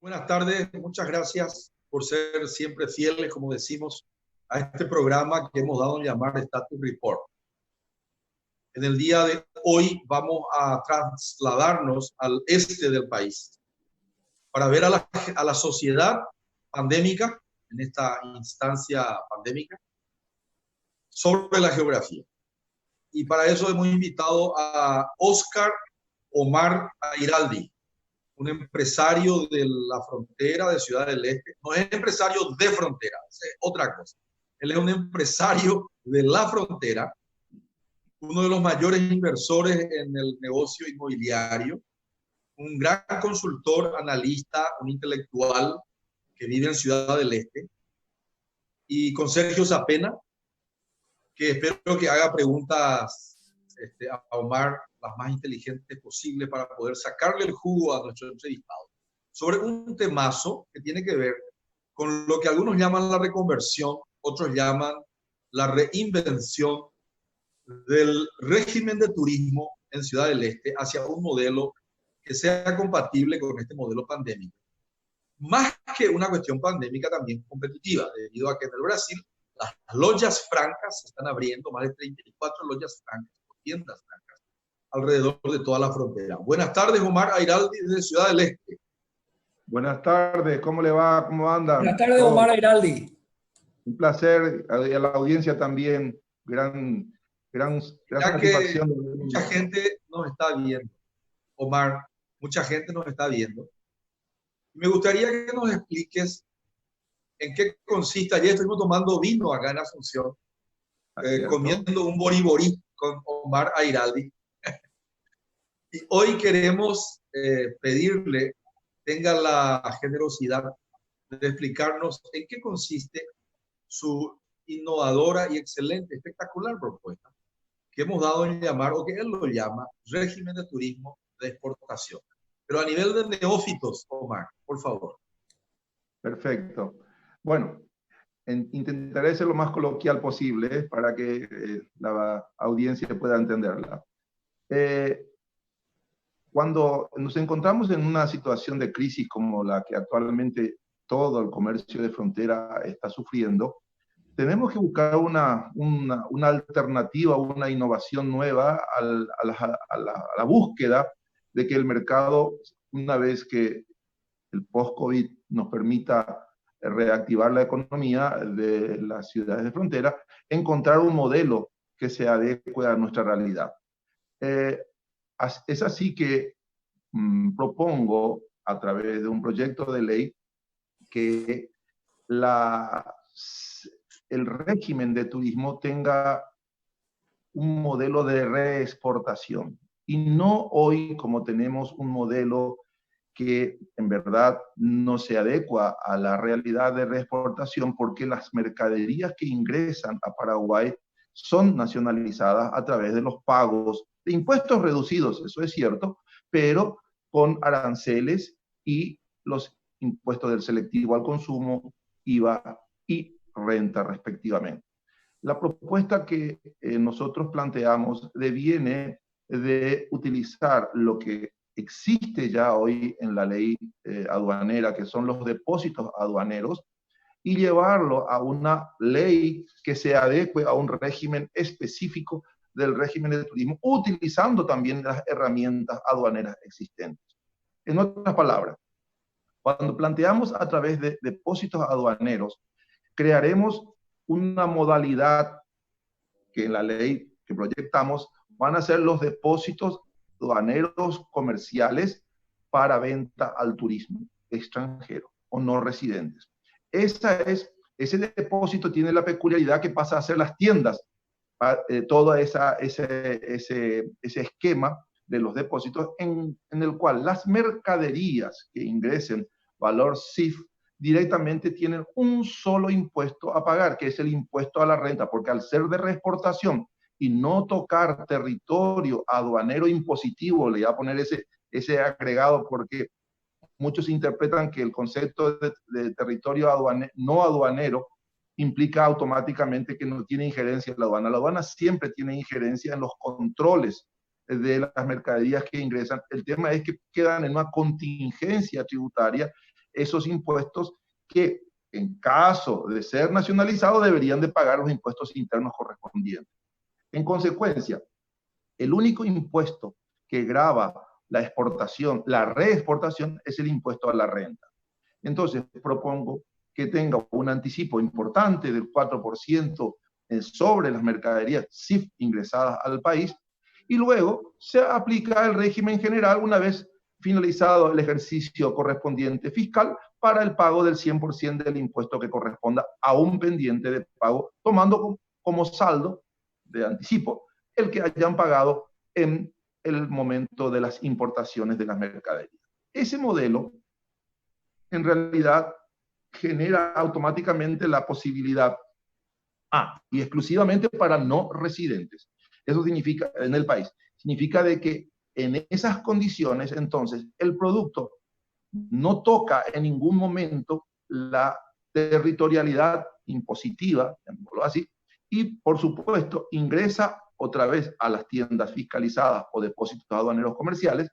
Buenas tardes, muchas gracias por ser siempre fieles, como decimos, a este programa que hemos dado en llamar Status Report. En el día de hoy vamos a trasladarnos al este del país para ver a la sociedad pandémica, en esta instancia pandémica, sobre la geografía. Y para eso hemos invitado a Óscar Omar Airaldi, un empresario de la frontera de Ciudad del Este. No es empresario de frontera, es otra cosa. Él es un empresario de la frontera, uno de los mayores inversores en el negocio inmobiliario, un gran consultor, analista, un intelectual que vive en Ciudad del Este. Y con Sergio Zapena, que espero que haga preguntas a Omar las más inteligentes posibles para poder sacarle el jugo a nuestro entrevistado sobre un temazo que tiene que ver con lo que algunos llaman la reconversión, otros llaman la reinvención del régimen de turismo en Ciudad del Este hacia un modelo que sea compatible con este modelo pandémico. Más que una cuestión pandémica, también competitiva, debido a que en el Brasil las loyas francas se están abriendo, más de 34 loyas francas, tiendas francas, alrededor de toda la frontera. Buenas tardes, Omar Airaldi, desde Ciudad del Este. Buenas tardes, ¿cómo le va? ¿Cómo andan? Buenas tardes, Omar Airaldi. Un placer, a la audiencia también, gran satisfacción. Mucha gente nos está viendo, Omar, mucha gente nos está viendo. Me gustaría que nos expliques en qué consiste. Ayer estuvimos tomando vino acá en Asunción, comiendo un boriborí con Omar Airaldi. Y hoy queremos pedirle, tenga la generosidad de explicarnos en qué consiste su innovadora y excelente, espectacular propuesta que hemos dado en llamar, o que él lo llama, régimen de turismo de exportación. Pero a nivel de neófitos, Omar, por favor. Perfecto. Bueno, intentaré ser lo más coloquial posible para que la audiencia pueda entenderla. Cuando nos encontramos en una situación de crisis como la que actualmente todo el comercio de frontera está sufriendo, tenemos que buscar una alternativa, una innovación nueva a la búsqueda de que el mercado, una vez que el post-COVID nos permita reactivar la economía de las ciudades de frontera, encontrar un modelo que se adecue a nuestra realidad. Es así que propongo, a través de un proyecto de ley, que el régimen de turismo tenga un modelo de reexportación. Y no hoy como tenemos un modelo que en verdad no se adecua a la realidad de reexportación, porque las mercaderías que ingresan a Paraguay son nacionalizadas a través de los pagos de impuestos reducidos, eso es cierto, pero con aranceles y los impuestos del selectivo al consumo, IVA y renta respectivamente. La propuesta que nosotros planteamos deviene de utilizar lo que existe ya hoy en la ley aduanera, que son los depósitos aduaneros, y llevarlo a una ley que se adecue a un régimen específico del régimen de turismo, utilizando también las herramientas aduaneras existentes. En otras palabras, cuando planteamos a través de depósitos aduaneros, crearemos una modalidad que en la ley que proyectamos van a ser los depósitos aduaneros comerciales para venta al turismo extranjero o no residentes. Ese depósito tiene la peculiaridad que pasa a ser las tiendas, todo ese esquema de los depósitos en el cual las mercaderías que ingresen valor CIF directamente tienen un solo impuesto a pagar, que es el impuesto a la renta, porque al ser de reexportación y no tocar territorio aduanero impositivo, le voy a poner ese agregado porque muchos interpretan que el concepto de territorio no aduanero implica automáticamente que no tiene injerencia en la aduana. La aduana siempre tiene injerencia en los controles de las mercaderías que ingresan. El tema es que quedan en una contingencia tributaria esos impuestos que en caso de ser nacionalizados deberían de pagar los impuestos internos correspondientes. En consecuencia, el único impuesto que grava la exportación, la reexportación, es el impuesto a la renta. Entonces, propongo que tenga un anticipo importante del 4% sobre las mercaderías CIF ingresadas al país, y luego se aplica el régimen general una vez finalizado el ejercicio correspondiente fiscal para el pago del 100% del impuesto que corresponda a un pendiente de pago, tomando como saldo de anticipo el que hayan pagado en el momento de las importaciones de las mercaderías. Ese modelo, en realidad, genera automáticamente la posibilidad, y exclusivamente para no residentes. Eso significa, en el país, significa de que en esas condiciones, entonces, el producto no toca en ningún momento la territorialidad impositiva, llamémoslo así, y por supuesto ingresa otra vez a las tiendas fiscalizadas o depósitos aduaneros comerciales,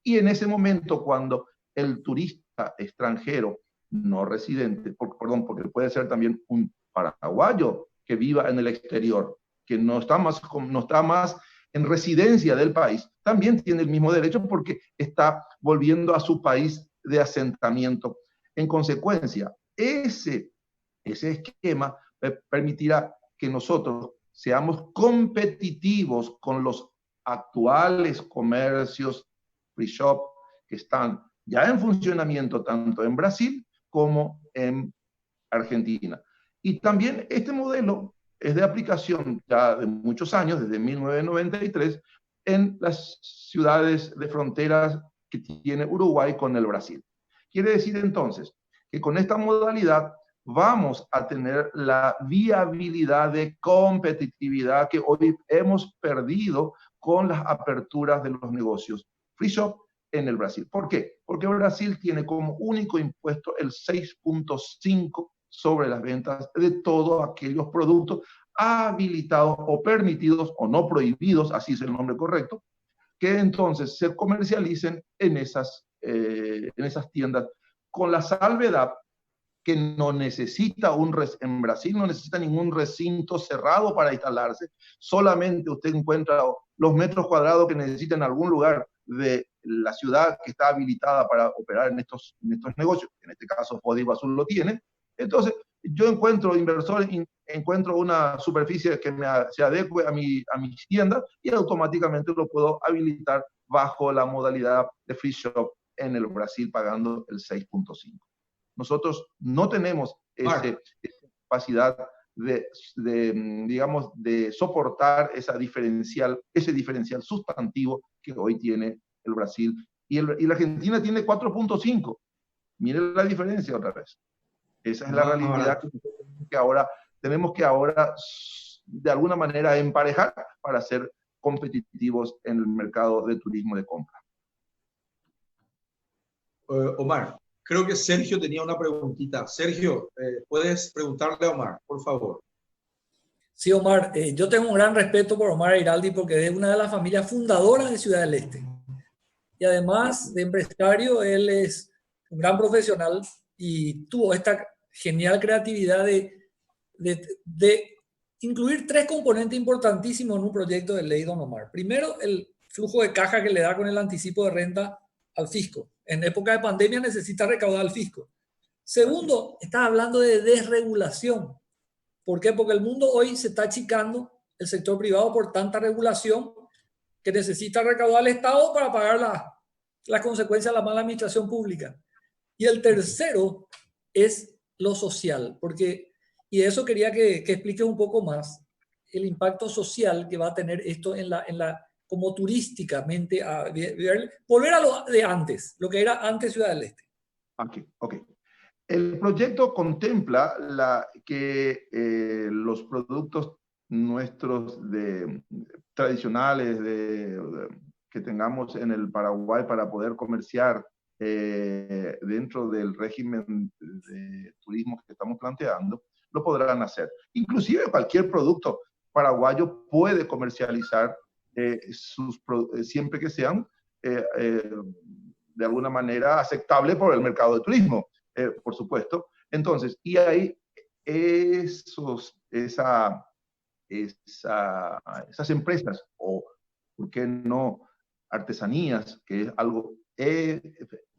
y en ese momento cuando el turista extranjero no residente, porque puede ser también un paraguayo que viva en el exterior, que no está más en residencia del país, también tiene el mismo derecho porque está volviendo a su país de asentamiento. En consecuencia, ese esquema permitirá que nosotros seamos competitivos con los actuales comercios free shop que están ya en funcionamiento tanto en Brasil como en Argentina. Y también este modelo es de aplicación ya de muchos años, desde 1993, en las ciudades de fronteras que tiene Uruguay con el Brasil. Quiere decir entonces que con esta modalidad vamos a tener la viabilidad de competitividad que hoy hemos perdido con las aperturas de los negocios free shop en el Brasil. ¿Por qué? Porque Brasil tiene como único impuesto el 6.5 sobre las ventas de todos aquellos productos habilitados o permitidos o no prohibidos, así es el nombre correcto, que entonces se comercialicen en esas tiendas, con la salvedad que no necesita en Brasil no necesita ningún recinto cerrado para instalarse, solamente usted encuentra los metros cuadrados que necesita en algún lugar de la ciudad que está habilitada para operar en estos negocios, en este caso Foz do Iguazú lo tiene. Entonces yo encuentro inversores, encuentro una superficie que se adecue a mis tiendas y automáticamente lo puedo habilitar bajo la modalidad de free shop en el Brasil pagando el 6.5. Nosotros no tenemos esa capacidad digamos, de soportar ese diferencial sustantivo que hoy tiene el Brasil. Y la Argentina tiene 4.5. Miren la diferencia otra vez. Esa es la realidad que ahora tenemos que de alguna manera emparejar para ser competitivos en el mercado de turismo de compra. Omar, creo que Sergio tenía una preguntita. Sergio, puedes preguntarle a Omar, por favor. Sí, Omar, yo tengo un gran respeto por Omar Airaldi porque es una de las familias fundadoras de Ciudad del Este. Y además de empresario, él es un gran profesional y tuvo esta genial creatividad de incluir tres componentes importantísimos en un proyecto de ley, don Omar. Primero, el flujo de caja que le da con el anticipo de renta al fisco. En época de pandemia necesita recaudar al fisco. Segundo, está hablando de desregulación. ¿Por qué? Porque el mundo hoy se está achicando el sector privado por tanta regulación que necesita recaudar el Estado para pagar las consecuencias de la mala administración pública. Y el tercero es lo social, y eso quería que explique un poco más el impacto social que va a tener esto como turísticamente, volver a lo de antes, lo que era antes Ciudad del Este. Ok. El proyecto contempla que los productos nuestros tradicionales que tengamos en el Paraguay para poder comerciar dentro del régimen de turismo que estamos planteando, lo podrán hacer. Inclusive cualquier producto paraguayo puede comercializar siempre que sean de alguna manera aceptable por el mercado de turismo. por supuesto. Entonces, y ahí esas empresas, o por qué no artesanías, que es algo,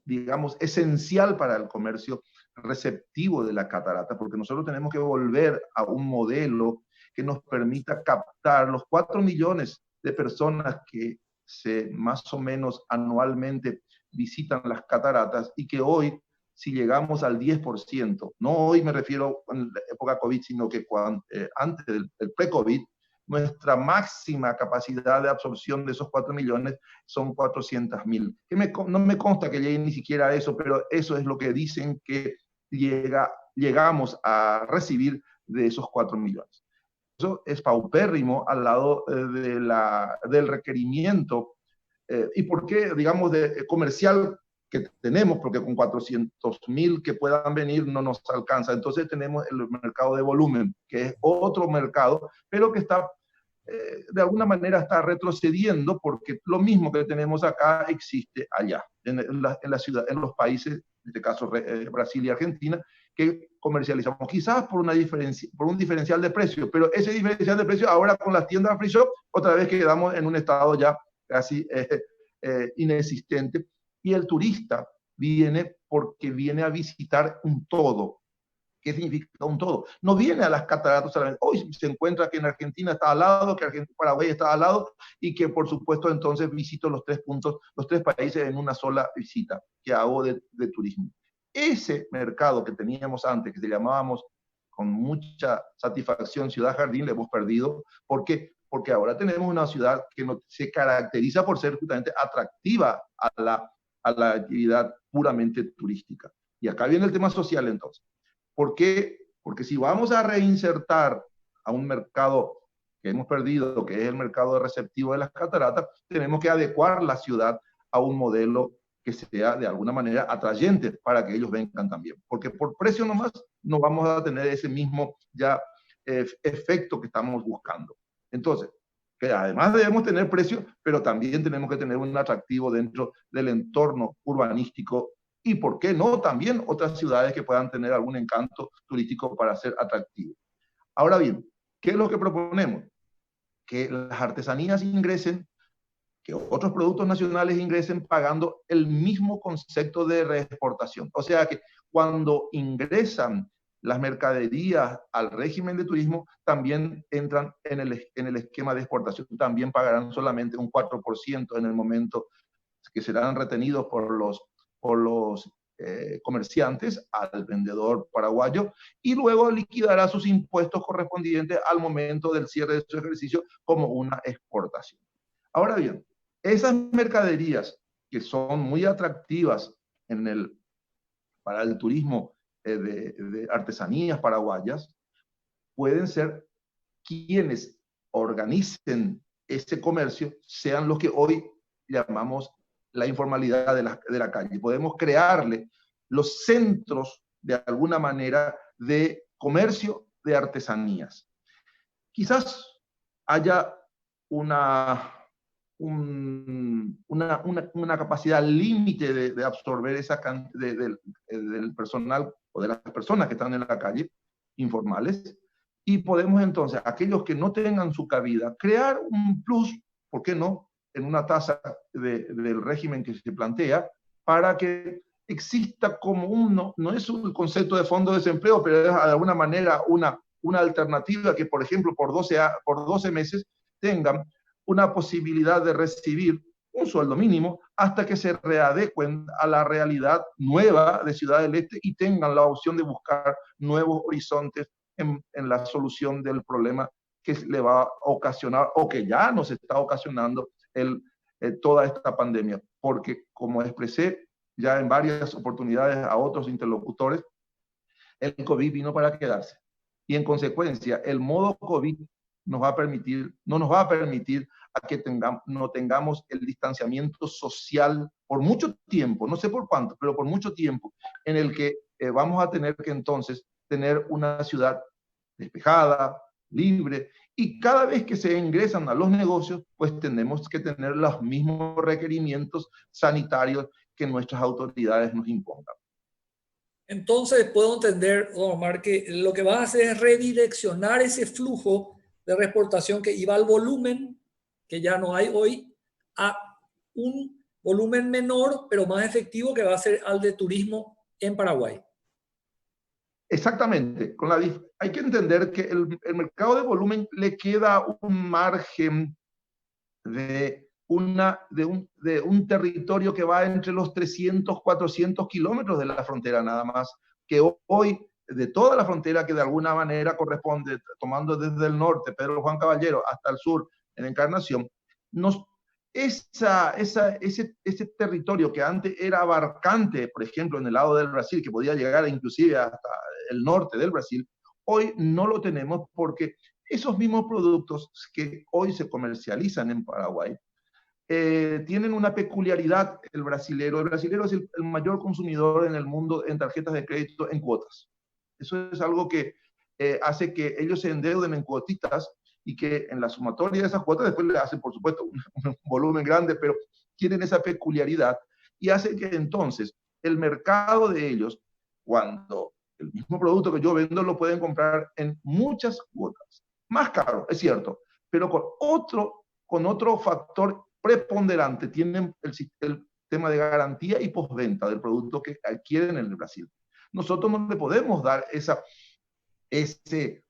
digamos, esencial para el comercio receptivo de la catarata, porque nosotros tenemos que volver a un modelo que nos permita captar los 4 millones de personas que más o menos anualmente visitan las cataratas, y que hoy, si llegamos al 10%, no hoy me refiero en la época COVID, sino que antes del pre-COVID, nuestra máxima capacidad de absorción de esos 4 millones son 400.000. No me consta que lleguen ni siquiera a eso, pero eso es lo que dicen que llegamos a recibir de esos 4 millones. Eso es paupérrimo al lado del requerimiento. ¿Y por qué, digamos, comercial que tenemos? Porque con 400.000 que puedan venir no nos alcanza. Entonces tenemos el mercado de volumen, que es otro mercado, pero que está, de alguna manera está retrocediendo, porque lo mismo que tenemos acá existe allá, en la ciudad, en los países, en este caso Brasil y Argentina, que comercializamos, quizás por un diferencial de precio, pero ese diferencial de precio ahora con las tiendas free shop, otra vez quedamos en un estado ya casi inexistente. Y el turista viene porque viene a visitar un todo. ¿Qué significa un todo? No viene a las cataratas solamente. Hoy se encuentra que en Argentina está al lado, que Paraguay está al lado, y que por supuesto entonces visito los 3 puntos, los 3 países en una sola visita que hago de turismo. Ese mercado que teníamos antes, que se llamábamos con mucha satisfacción Ciudad Jardín, le hemos perdido. ¿Por qué? Porque ahora tenemos una ciudad que se caracteriza por ser justamente atractiva a la actividad puramente turística. Y acá viene el tema social entonces. ¿Por qué? Porque si vamos a reinsertar a un mercado que hemos perdido, que es el mercado receptivo de las cataratas, tenemos que adecuar la ciudad a un modelo que sea de alguna manera atrayente para que ellos vengan también. Porque por precio nomás no vamos a tener ese mismo ya efecto que estamos buscando. Entonces, que además debemos tener precio, pero también tenemos que tener un atractivo dentro del entorno urbanístico, y por qué no también otras ciudades que puedan tener algún encanto turístico para ser atractivo. Ahora bien, ¿qué es lo que proponemos? Que las artesanías ingresen, que otros productos nacionales ingresen pagando el mismo concepto de reexportación. O sea que cuando ingresan las mercaderías al régimen de turismo, también entran en el esquema de exportación, también pagarán solamente un 4% en el momento que serán retenidos por los comerciantes al vendedor paraguayo, y luego liquidará sus impuestos correspondientes al momento del cierre de su ejercicio como una exportación. Ahora bien, esas mercaderías que son muy atractivas para el turismo de artesanías paraguayas, pueden ser quienes organicen ese comercio, sean los que hoy llamamos la informalidad de la calle. Podemos crearle los centros, de alguna manera, de comercio de artesanías. Quizás haya una capacidad límite de absorber esa del personal o de las personas que están en la calle, informales, y podemos entonces, aquellos que no tengan su cabida, crear un plus, ¿por qué no?, en una tasa del régimen que se plantea, para que exista como no es un concepto de fondo de desempleo, pero es de alguna manera una alternativa que, por ejemplo, por 12 meses tengan una posibilidad de recibir un sueldo mínimo hasta que se readecuen a la realidad nueva de Ciudad del Este y tengan la opción de buscar nuevos horizontes en la solución del problema que le va a ocasionar, o que ya nos está ocasionando, toda esta pandemia. Porque, como expresé ya en varias oportunidades a otros interlocutores, el COVID vino para quedarse. Y en consecuencia, el modo COVID no nos va a permitir a que no tengamos el distanciamiento social por mucho tiempo, no sé por cuánto, pero por mucho tiempo, en el que vamos a tener que entonces tener una ciudad despejada, libre, y cada vez que se ingresan a los negocios, pues tenemos que tener los mismos requerimientos sanitarios que nuestras autoridades nos impongan. Entonces puedo entender, don Omar, que lo que vas a hacer es redireccionar ese flujo de reexportación que iba al volumen, que ya no hay hoy, a un volumen menor, pero más efectivo, que va a ser al de turismo en Paraguay. Exactamente. Hay que entender que el mercado de volumen le queda un margen de un territorio que va entre los 300, 400 kilómetros de la frontera nada más, que hoy de toda la frontera que de alguna manera corresponde, tomando desde el norte, Pedro Juan Caballero, hasta el sur, en Encarnación, ese territorio que antes era abarcante, por ejemplo, en el lado del Brasil, que podía llegar inclusive hasta el norte del Brasil, hoy no lo tenemos porque esos mismos productos que hoy se comercializan en Paraguay tienen una peculiaridad. El brasilero es el mayor consumidor en el mundo en tarjetas de crédito en cuotas. Eso es algo que hace que ellos se endeuden en cuotitas y que en la sumatoria de esas cuotas después le hacen, por supuesto, un volumen grande, pero tienen esa peculiaridad y hace que entonces el mercado de ellos, cuando el mismo producto que yo vendo lo pueden comprar en muchas cuotas, más caro, es cierto, pero con otro factor preponderante, tienen el tema de garantía y postventa del producto que adquieren en el Brasil. Nosotros no le podemos dar ese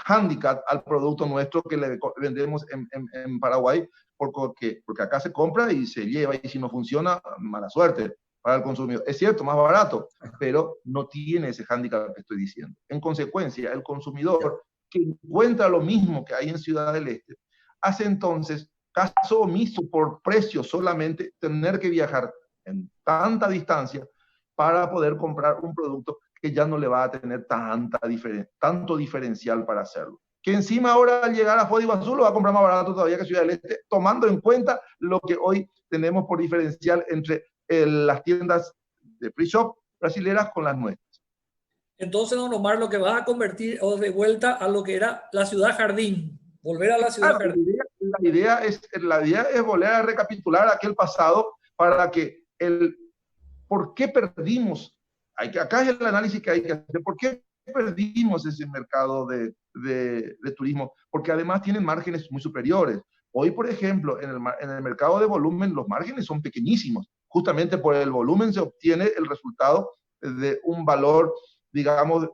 handicap al producto nuestro que le vendemos en Paraguay, porque acá se compra y se lleva, y si no funciona, mala suerte para el consumidor. Es cierto, más barato, pero no tiene ese handicap que estoy diciendo. En consecuencia, el consumidor que encuentra lo mismo que hay en Ciudad del Este, hace entonces caso omiso por precio solamente tener que viajar en tanta distancia para poder comprar un producto que ya no le va a tener tanto diferencial para hacerlo. Que encima ahora al llegar a Foz do Iguazú lo va a comprar más barato todavía que Ciudad del Este, tomando en cuenta lo que hoy tenemos por diferencial entre las tiendas de free shop brasileras con las nuestras. Entonces, don Omar, lo que vas a convertir o de vuelta a lo que era la ciudad jardín, volver a la ciudad jardín. La idea es volver a recapitular aquel pasado para que ¿por qué perdimos? Acá es el análisis que hay que hacer. ¿Por qué perdimos ese mercado de turismo? Porque además tienen márgenes muy superiores. Hoy, por ejemplo, en el mercado de volumen, los márgenes son pequeñísimos. Justamente por el volumen se obtiene el resultado de un valor, digamos,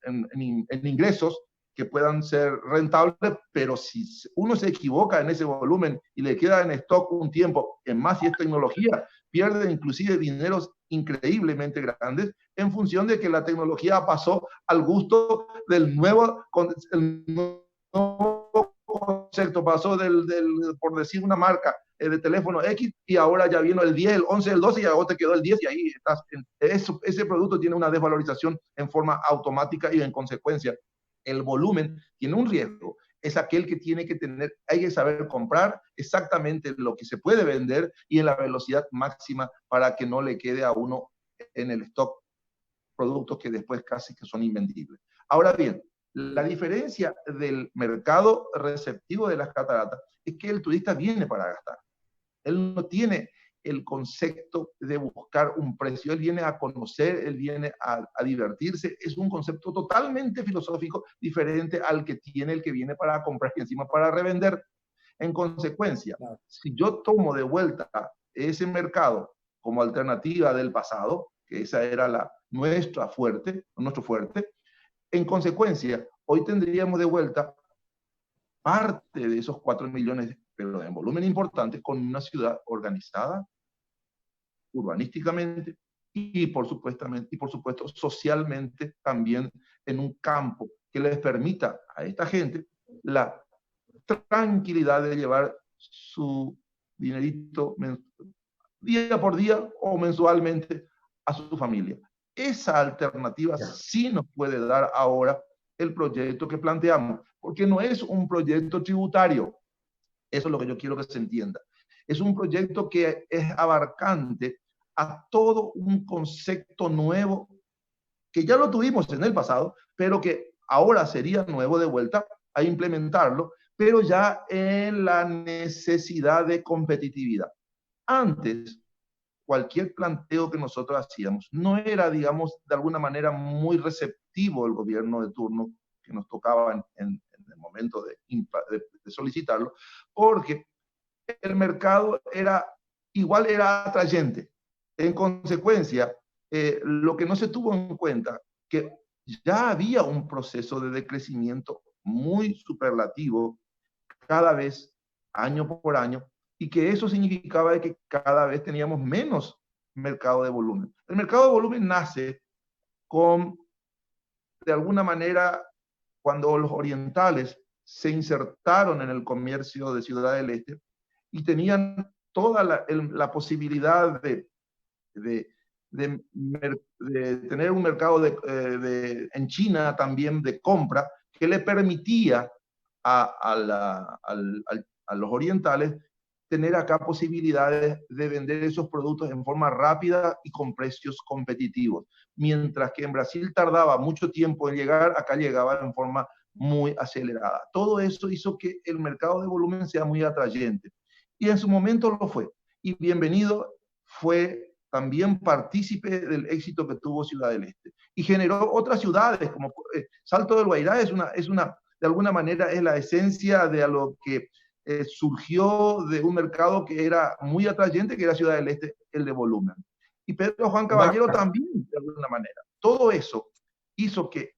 en ingresos que puedan ser rentables, pero si uno se equivoca en ese volumen y le queda en stock un tiempo, en más si es tecnología, pierde inclusive dineros increíblemente grandes en función de que la tecnología pasó al gusto del nuevo concepto, pasó por decir una marca de teléfono X, y ahora ya vino el 10, el 11, el 12, y ahora te quedó el 10, y ahí estás. Ese producto tiene una desvalorización en forma automática, y en consecuencia el volumen tiene un riesgo. Es aquel que hay que saber comprar exactamente lo que se puede vender y en la velocidad máxima para que no le quede a uno en el stock productos que después casi que son invendibles. Ahora bien, la diferencia del mercado receptivo de las cataratas es que el turista viene para gastar. Él no tiene el concepto de buscar un precio, él viene a conocer, él viene a divertirse. Es un concepto totalmente filosófico diferente al que tiene el que viene para comprar y encima para revender. En consecuencia, si yo tomo de vuelta ese mercado como alternativa del pasado, que esa era nuestro fuerte, en consecuencia, hoy tendríamos de vuelta parte de esos 4 millones, pero en volumen importante, con una ciudad organizada urbanísticamente y por supuesto socialmente también, en un campo que les permita a esta gente la tranquilidad de llevar su dinerito día por día o mensualmente a su familia. Esa alternativa sí nos puede dar ahora el proyecto que planteamos, porque no es un proyecto tributario. Eso es lo que yo quiero que se entienda. Es un proyecto que es abarcante a todo un concepto nuevo que ya lo tuvimos en el pasado, pero que ahora sería nuevo de vuelta a implementarlo, pero ya en la necesidad de competitividad. Antes, cualquier planteo que nosotros hacíamos. No era, digamos, de alguna manera muy receptivo el gobierno de turno que nos tocaba en el momento de solicitarlo, porque el mercado era atrayente. En consecuencia, lo que no se tuvo en cuenta, que ya había un proceso de decrecimiento muy superlativo cada vez, año por año, y que eso significaba que cada vez teníamos menos mercado de volumen. El mercado de volumen nace con, de alguna manera, cuando los orientales se insertaron en el comercio de Ciudad del Este y tenían toda la posibilidad de tener un mercado en China también de compra que le permitía a los orientales tener acá posibilidades de vender esos productos en forma rápida y con precios competitivos. Mientras que en Brasil tardaba mucho tiempo en llegar, acá llegaba en forma muy acelerada. Todo eso hizo que el mercado de volumen sea muy atrayente. Y en su momento lo fue. Y bienvenido fue también partícipe del éxito que tuvo Ciudad del Este. Y generó otras ciudades, como Salto del Guairá de alguna manera es la esencia de lo que surgió de un mercado que era muy atrayente, que era Ciudad del Este, el de volumen. Y Pedro Juan Caballero también, de alguna manera. Todo eso hizo que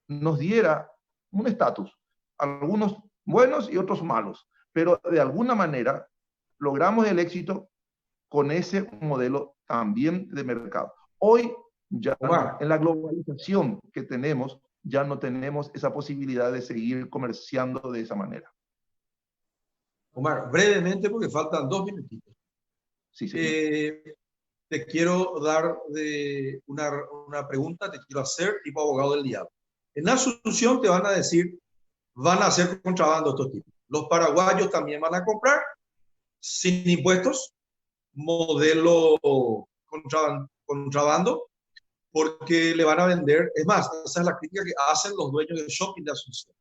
nos diera un estatus, algunos buenos y otros malos, pero de alguna manera logramos el éxito con ese modelo también de mercado. Hoy, ya en la globalización que tenemos, ya no tenemos esa posibilidad de seguir comerciando de esa manera. Omar, brevemente, porque faltan 2 minutitos. Sí, sí. Te quiero dar una pregunta, te quiero hacer tipo abogado del diablo. En Asunción te van a decir, van a hacer contrabando estos tipos. Los paraguayos también van a comprar sin impuestos, modelo contrabando, porque le van a vender. Es más, esa es la crítica que hacen los dueños del shopping de Asunción.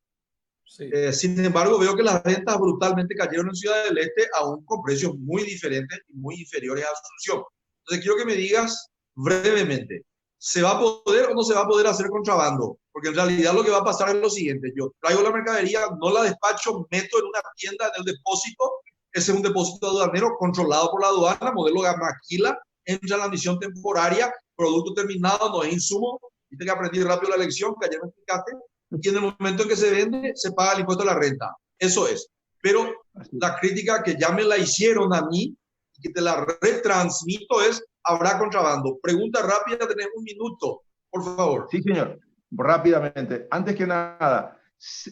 Sí. Sin embargo, veo que las ventas brutalmente cayeron en Ciudad del Este, aún con precios muy diferentes y muy inferiores a Asunción. Entonces, quiero que me digas brevemente, ¿se va a poder o no se va a poder hacer contrabando? Porque en realidad lo que va a pasar es lo siguiente: yo traigo la mercadería, no la despacho, meto en una tienda en el depósito, ese es un depósito aduanero controlado por la aduana, modelo Maquila, entra en la misión temporaria, producto terminado, no es insumo, viste que aprendí rápido la lección, que ayer me explicaste, y en el momento en que se vende, se paga el impuesto de la renta. Eso es. Pero la crítica que ya me la hicieron a mí, y que te la retransmito, es, ¿habrá contrabando? Pregunta rápida, tenemos 1 minuto, por favor. Sí, señor. Rápidamente. Antes que nada,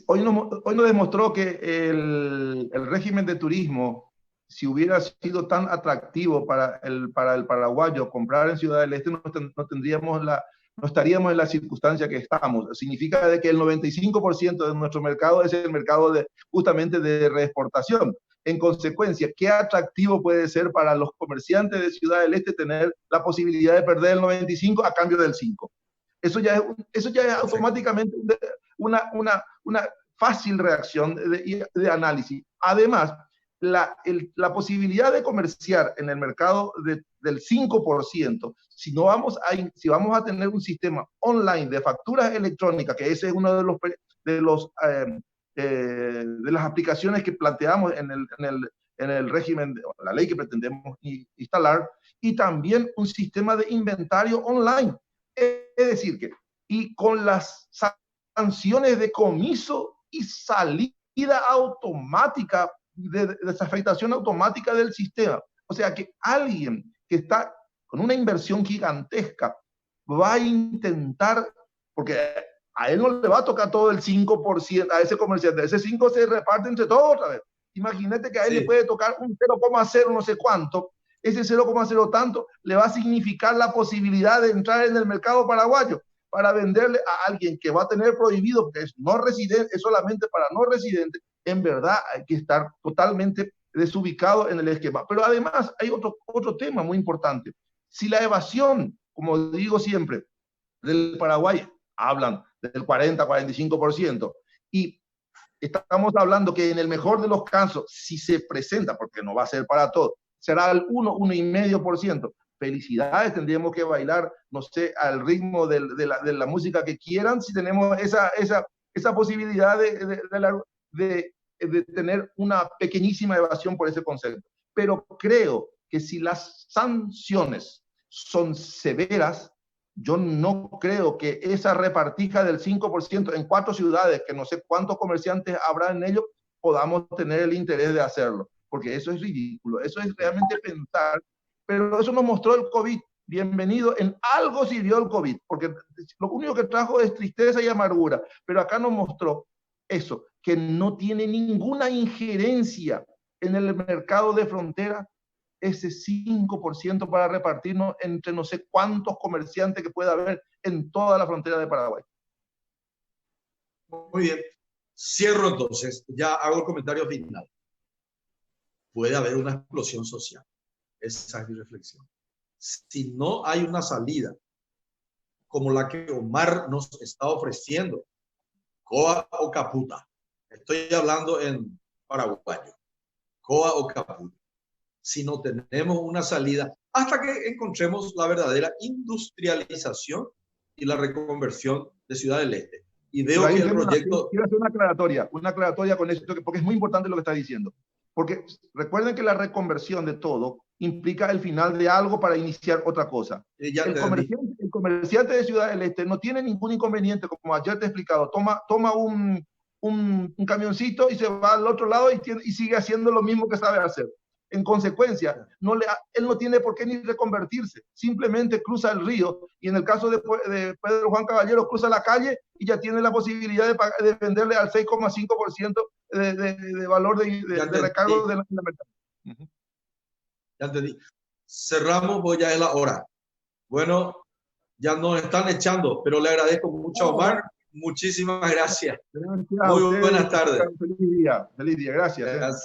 hoy nos demostró que el régimen de turismo, si hubiera sido tan atractivo para el paraguayo comprar en Ciudad del Este, no estaríamos en la circunstancia que estamos. Significa de que el 95% de nuestro mercado es el mercado justamente de reexportación. En consecuencia, ¿qué atractivo puede ser para los comerciantes de Ciudad del Este tener la posibilidad de perder el 95 a cambio del 5? Eso ya es automáticamente una fácil reacción de análisis. Además, la posibilidad de comerciar en el mercado del 5%, si vamos a tener un sistema online de facturas electrónicas, que ese es uno de las aplicaciones que planteamos en el régimen, la ley que pretendemos instalar, y también un sistema de inventario online. Es decir, y con las sanciones de comiso y salida automática, de desafectación automática del sistema. O sea que alguien que está con una inversión gigantesca va a intentar, porque a él no le va a tocar todo el 5% a ese comerciante, ese 5% se reparte entre todos otra vez. Imagínate que a él le puede tocar un 0,0 no sé cuánto, ese 0,0 tanto le va a significar la posibilidad de entrar en el mercado paraguayo para venderle a alguien que va a tener prohibido, porque es no residente, es solamente para no residentes. En verdad hay que estar totalmente desubicado en el esquema. Pero además hay otro tema muy importante. Si la evasión, como digo siempre, del Paraguay, hablan del 40-45%, y estamos hablando que en el mejor de los casos, si se presenta, porque no va a ser para todo, será el 1,5%. Felicidades, tendríamos que bailar, no sé, al ritmo de la música que quieran, si tenemos esa posibilidad de tener una pequeñísima evasión por ese concepto. Pero creo que si las sanciones son severas, yo no creo que esa repartija del 5% en 4 ciudades, que no sé cuántos comerciantes habrá en ello, podamos tener el interés de hacerlo, porque eso es ridículo, eso es realmente pensar, pero eso nos mostró el COVID. Bienvenido, en algo sirvió el COVID, porque lo único que trajo es tristeza y amargura, pero acá nos mostró eso, que no tiene ninguna injerencia en el mercado de frontera, ese 5% para repartirnos entre no sé cuántos comerciantes que pueda haber en toda la frontera de Paraguay. Muy bien. Cierro entonces, ya hago el comentario final. Puede haber una explosión social. Esa es mi reflexión. Si no hay una salida como la que Omar nos está ofreciendo, coa o caputa. Estoy hablando en paraguayo. Coa o caputa. Si no tenemos una salida, hasta que encontremos la verdadera industrialización y la reconversión de Ciudad del Este. Y veo que el proyecto... Quiero hacer una aclaratoria con esto, porque es muy importante lo que está diciendo. Porque recuerden que la reconversión de todo implica el final de algo para iniciar otra cosa. El comerciante de Ciudad del Este no tiene ningún inconveniente, como ayer te he explicado. Toma un camioncito y se va al otro lado y sigue haciendo lo mismo que sabe hacer. En consecuencia, él no tiene por qué ni reconvertirse, simplemente cruza el río y en el caso de Pedro Juan Caballero cruza la calle y ya tiene la posibilidad de venderle al 6,5% de valor de recargo de la mercancía. Ya entendí. Cerramos, pues ya es la hora. Bueno, ya nos están echando, pero le agradezco mucho a Omar. Muchísimas gracias. Gracias. Muy buenas tardes. Feliz día. Feliz día. Gracias. Gracias.